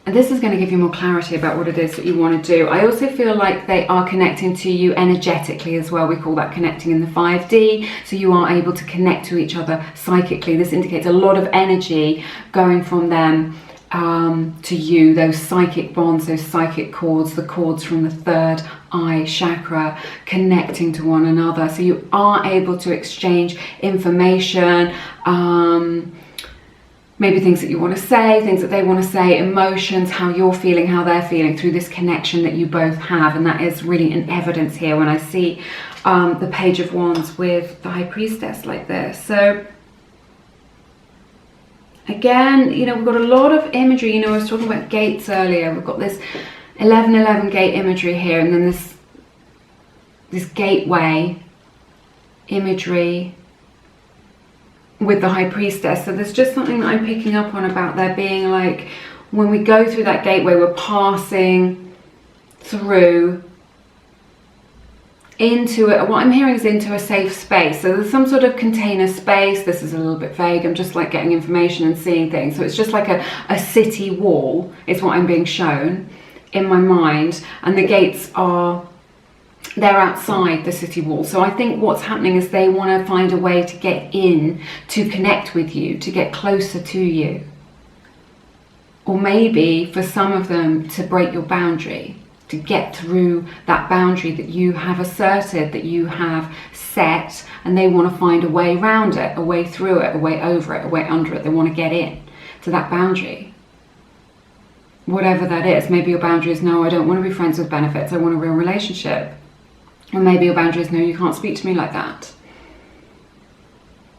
And this is going to give you more clarity about what it is that you want to do. I also feel like they are connecting to you energetically as well. We call that connecting in the 5D. So you are able to connect to each other psychically. This indicates a lot of energy going from them to you, those psychic bonds, those psychic cords, the cords from the third eye chakra connecting to one another. So you are able to exchange information, maybe things that you want to say, things that they want to say, emotions, how you're feeling, how they're feeling through this connection that you both have. And that is really in evidence here when I see the Page of Wands with the High Priestess like this. So again, you know, we've got a lot of imagery. You know, I was talking about gates earlier. We've got this 1111 gate imagery here, and then this gateway imagery with the High Priestess. So there's just something that I'm picking up on about there being like, when we go through that gateway, we're passing through into it. What I'm hearing is into a safe space. So there's some sort of container space. This is a little bit vague. I'm just like getting information and seeing things. So it's just like a city wall is what I'm being shown in my mind. And the gates they're outside the city wall. So I think what's happening is they want to find a way to get in, to connect with you, to get closer to you. Or maybe for some of them to break your boundary, to get through that boundary that you have asserted, that you have set, and they want to find a way around it, a way through it, a way over it, a way under it. They want to get in to that boundary. Whatever that is. Maybe your boundary is, no, I don't want to be friends with benefits, I want a real relationship. Or maybe your boundary is, no, you can't speak to me like that.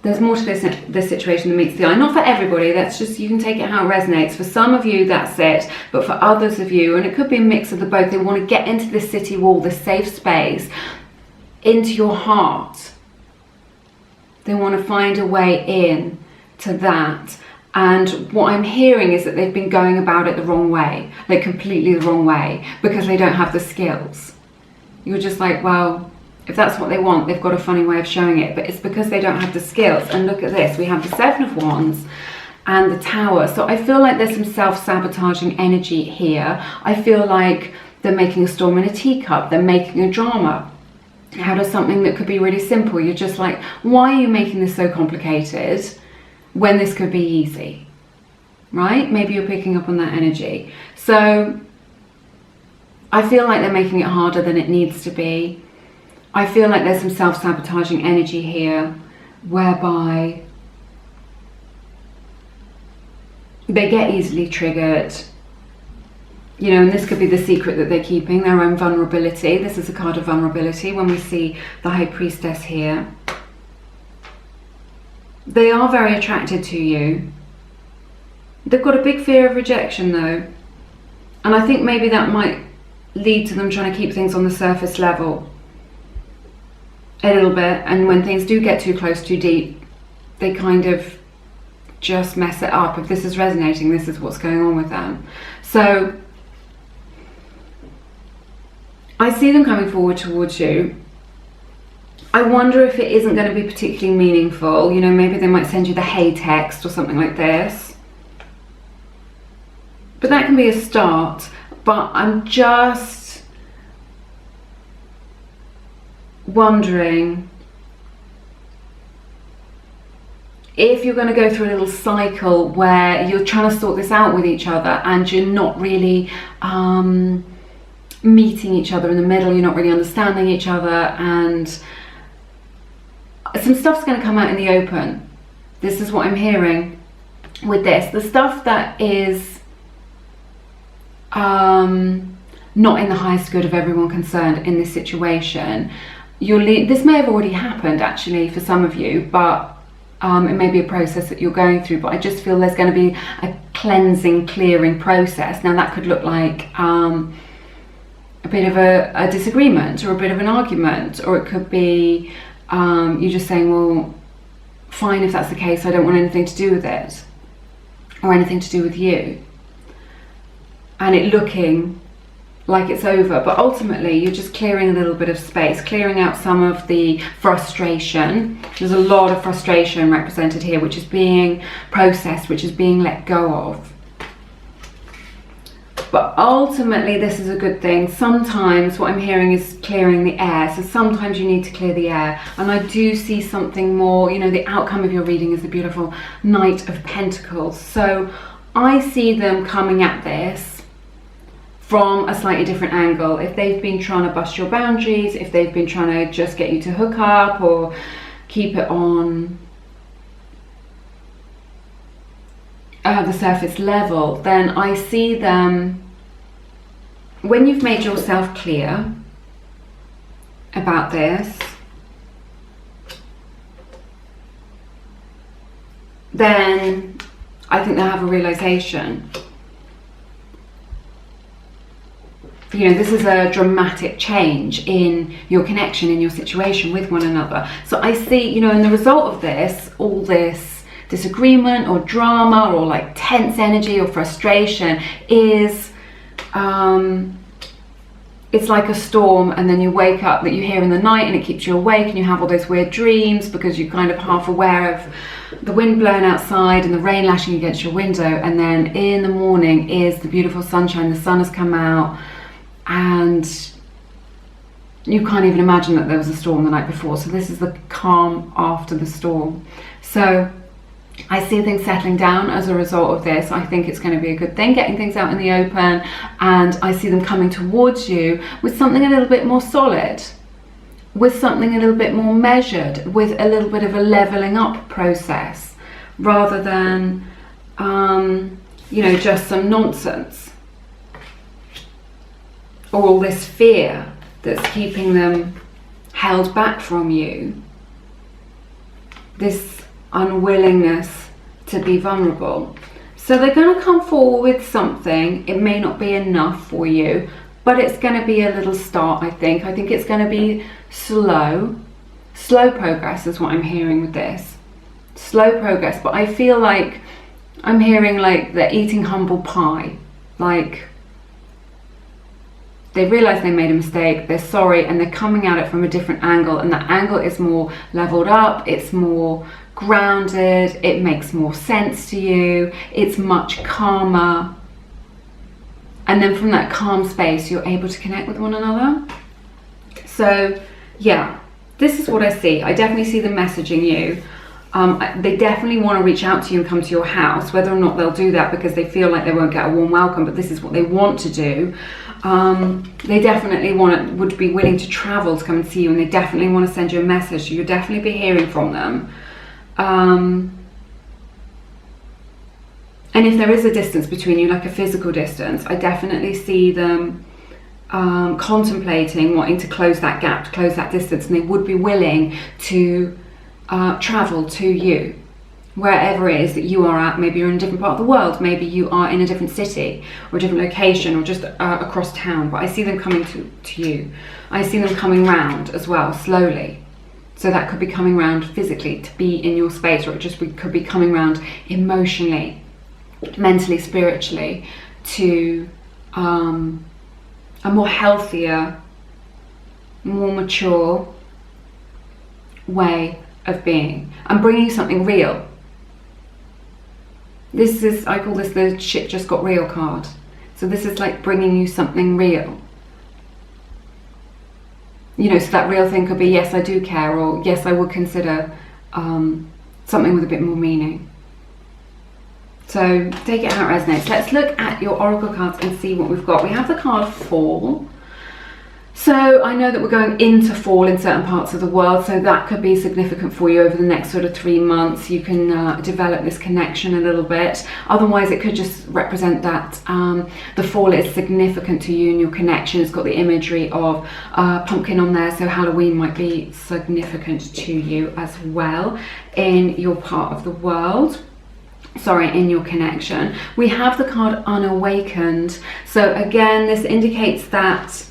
There's more to this situation than meets the eye. Not for everybody, that's just, you can take it how it resonates. For some of you, that's it. But for others of you, and it could be a mix of the both, they want to get into this city wall, this safe space, into your heart. They want to find a way in to that. And what I'm hearing is that they've been going about it the wrong way, like completely the wrong way, because they don't have the skills. You're just like, well, if that's what they want, they've got a funny way of showing it, but it's because they don't have the skills. And look at this, we have the Seven of Wands and the Tower. So I feel like there's some self-sabotaging energy here. I feel like they're making a storm in a teacup, they're making a drama out of something that could be really simple. You're just like, why are you making this so complicated when this could be easy, right? Maybe you're picking up on that energy. So I feel like they're making it harder than it needs to be. I feel like there's some self-sabotaging energy here whereby they get easily triggered. You know, and this could be the secret that they're keeping, their own vulnerability. This is a card of vulnerability when we see the High Priestess here. They are very attracted to you. They've got a big fear of rejection though. And I think maybe that might lead to them trying to keep things on the surface level a little bit, and when things do get too close, too deep, they kind of just mess it up. If this is resonating, this is what's going on with them. So I see them coming forward towards you. I wonder if it isn't going to be particularly meaningful. You know, maybe they might send you the hey text or something like this. But that can be a start. But I'm just wondering if you're going to go through a little cycle where you're trying to sort this out with each other and you're not really meeting each other in the middle, you're not really understanding each other, and some stuff's going to come out in the open. This is what I'm hearing with this. The stuff that is not in the highest good of everyone concerned in this situation. This may have already happened actually for some of you, but it may be a process that you're going through, but I just feel there's going to be a cleansing, clearing process. Now that could look like a bit of a disagreement or a bit of an argument, or it could be you just saying, well, fine, if that's the case, I don't want anything to do with it or anything to do with you, and it looking like it's over. But ultimately you're just clearing a little bit of space, clearing out some of the frustration. There's a lot of frustration represented here, which is being processed, which is being let go of. But ultimately, this is a good thing. Sometimes what I'm hearing is clearing the air. So sometimes you need to clear the air. And I do see something more, you know, the outcome of your reading is the beautiful Knight of Pentacles. So I see them coming at this from a slightly different angle. If they've been trying to bust your boundaries, if they've been trying to just get you to hook up or keep it on the surface level, then I see them, when you've made yourself clear about this, then I think they'll have a realization. You know, this is a dramatic change in your connection, in your situation with one another. So I see, you know, and the result of this, all this disagreement or drama or like tense energy or frustration is it's like a storm, and then you wake up that you hear in the night and it keeps you awake, and you have all those weird dreams because you're kind of half aware of the wind blowing outside and the rain lashing against your window, and then in the morning is the beautiful sunshine, the sun has come out, and you can't even imagine that there was a storm the night before. So this is the calm after the storm. So I see things settling down as a result of this. I think it's going to be a good thing, getting things out in the open, and I see them coming towards you with something a little bit more solid, with something a little bit more measured, with a little bit of a leveling up process, rather than you know, just some nonsense or all this fear that's keeping them held back from you, this unwillingness to be vulnerable. So they're going to come forward with something. It may not be enough for you, but it's going to be a little start. I think it's going to be slow progress is what I'm hearing with this. Slow progress, but I feel like I'm hearing like they're eating humble pie. Like they realize they made a mistake, they're sorry, and they're coming at it from a different angle, and that angle is more leveled up, it's more grounded, it makes more sense to you, it's much calmer, and then from that calm space you're able to connect with one another. So yeah, this is what I see. I definitely see them messaging you. They definitely want to reach out to you and come to your house. Whether or not they'll do that because they feel like they won't get a warm welcome, but this is what they want to do. They definitely would be willing to travel to come and see you, and they definitely want to send you a message. So you'll definitely be hearing from them. And if there is a distance between you, like a physical distance, I definitely see them contemplating wanting to close that gap, to close that distance, and they would be willing to travel to you wherever it is that you are at. Maybe you're in a different part of the world, maybe you are in a different city or a different location, or just across town, but I see them coming to you. I see them coming round as well, slowly. So that could be coming round physically to be in your space, or it just could be coming round emotionally, mentally, spiritually, to a more healthier, more mature way of being, and bringing something real. This is, I call this the shit just got real card. So this is like bringing you something real. You know, so that real thing could be, yes, I do care, or yes, I would consider something with a bit more meaning. So take it how it resonates. Let's look at your oracle cards and see what we've got. We have the card Fall. So I know that we're going into fall in certain parts of the world, so that could be significant for you over the next sort of 3 months. You can develop this connection a little bit. Otherwise, it could just represent that the fall is significant to you and your connection. It's got the imagery of pumpkin on there, so Halloween might be significant to you as well in your part of the world. Sorry, in your connection. We have the card Unawakened. So again, this indicates that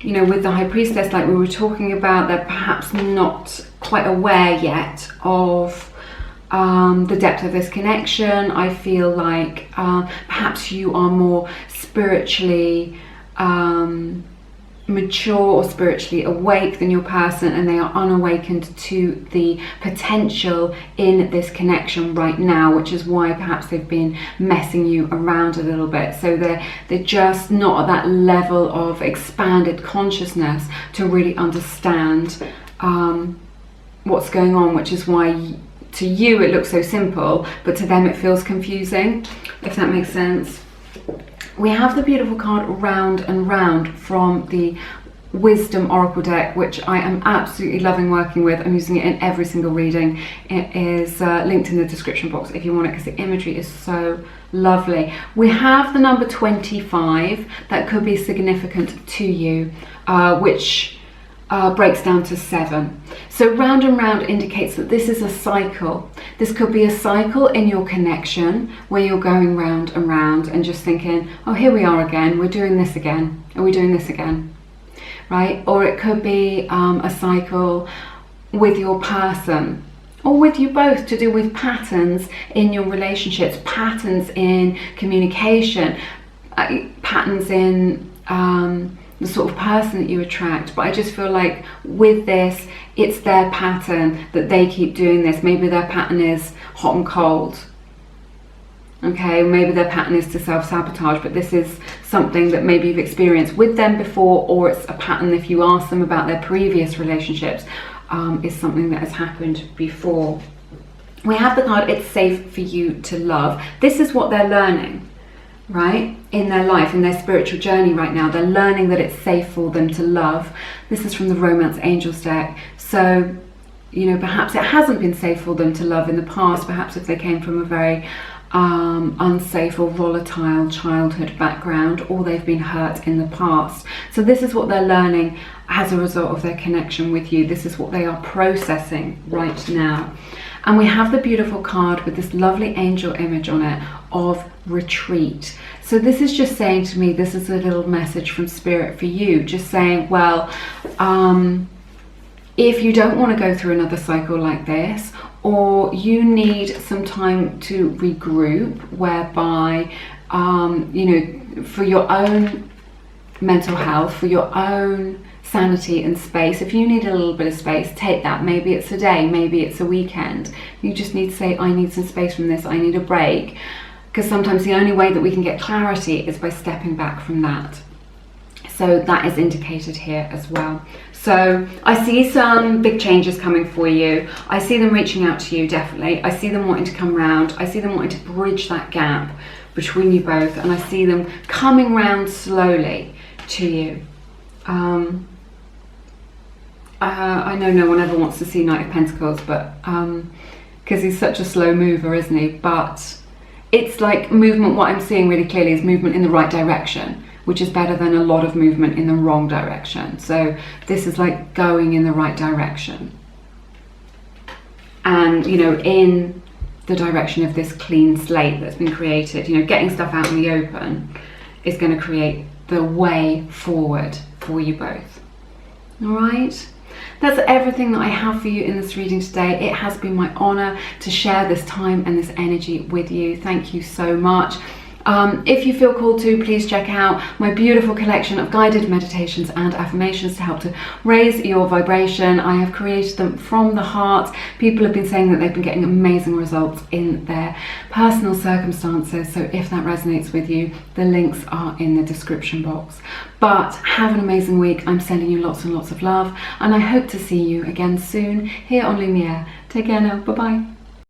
you know, with the High Priestess, like we were talking about, they're perhaps not quite aware yet of the depth of this connection. I feel like perhaps you are more spiritually mature or spiritually awake than your person, and they are unawakened to the potential in this connection right now, which is why perhaps they've been messing you around a little bit. So they're just not at that level of expanded consciousness to really understand what's going on, which is why to you it looks so simple, but to them it feels confusing, if that makes sense. We have the beautiful card Round and Round from the Wisdom Oracle deck, which I am absolutely loving working with. I'm using it in every single reading. It is linked in the description box if you want it, because the imagery is so lovely. We have the number 25 that could be significant to you, which breaks down to 7. So Round and Round indicates that this is a cycle. This could be a cycle in your connection where you're going round and round and just thinking, oh, here we are again, we're doing this again, are we doing this again, right? Or it could be a cycle with your person, or with you both, to do with patterns in your relationships, patterns in communication, patterns in the sort of person that you attract. But I just feel like with this, it's their pattern that they keep doing this. Maybe their pattern is hot and cold. Okay, maybe their pattern is to self-sabotage, but this is something that maybe you've experienced with them before, or it's a pattern, if you ask them about their previous relationships, is something that has happened before. We have the card It's Safe for You to Love. This is what they're learning, right, in their life, in their spiritual journey right now. They're learning that it's safe for them to love. This is from the Romance Angels deck. So, you know, perhaps it hasn't been safe for them to love in the past. Perhaps if they came from a very unsafe or volatile childhood background, or they've been hurt in the past. So this is what they're learning as a result of their connection with you. This is what they are processing right now. And we have the beautiful card with this lovely angel image on it of retreat. So this is just saying to me, this is a little message from Spirit for you, just saying, well, if you don't want to go through another cycle like this, or you need some time to regroup, whereby, you know, for your own mental health, for your own sanity and space, if you need a little bit of space, take that. Maybe it's a day, maybe it's a weekend. You just need to say, I need some space from this, I need a break. Because sometimes the only way that we can get clarity is by stepping back from that. So that is indicated here as well. So I see some big changes coming for you. I see them reaching out to you, definitely. I see them wanting to come round. I see them wanting to bridge that gap between you both. And I see them coming round slowly to you. I know no one ever wants to see Knight of Pentacles, but because he's such a slow mover, isn't he? But it's like movement. What I'm seeing really clearly is movement in the right direction, which is better than a lot of movement in the wrong direction. So this is like going in the right direction. And, you know, in the direction of this clean slate that's been created, you know, getting stuff out in the open is going to create the way forward for you both. All right? That's everything that I have for you in this reading today. It has been my honor to share this time and this energy with you. Thank you so much. If you feel called to, please check out my beautiful collection of guided meditations and affirmations to help to raise your vibration. I have created them from the heart. People have been saying that they've been getting amazing results in their personal circumstances. So if that resonates with you, the links are in the description box. But have an amazing week. I'm sending you lots and lots of love, and I hope to see you again soon here on Lumiere. Take care now. Bye-bye.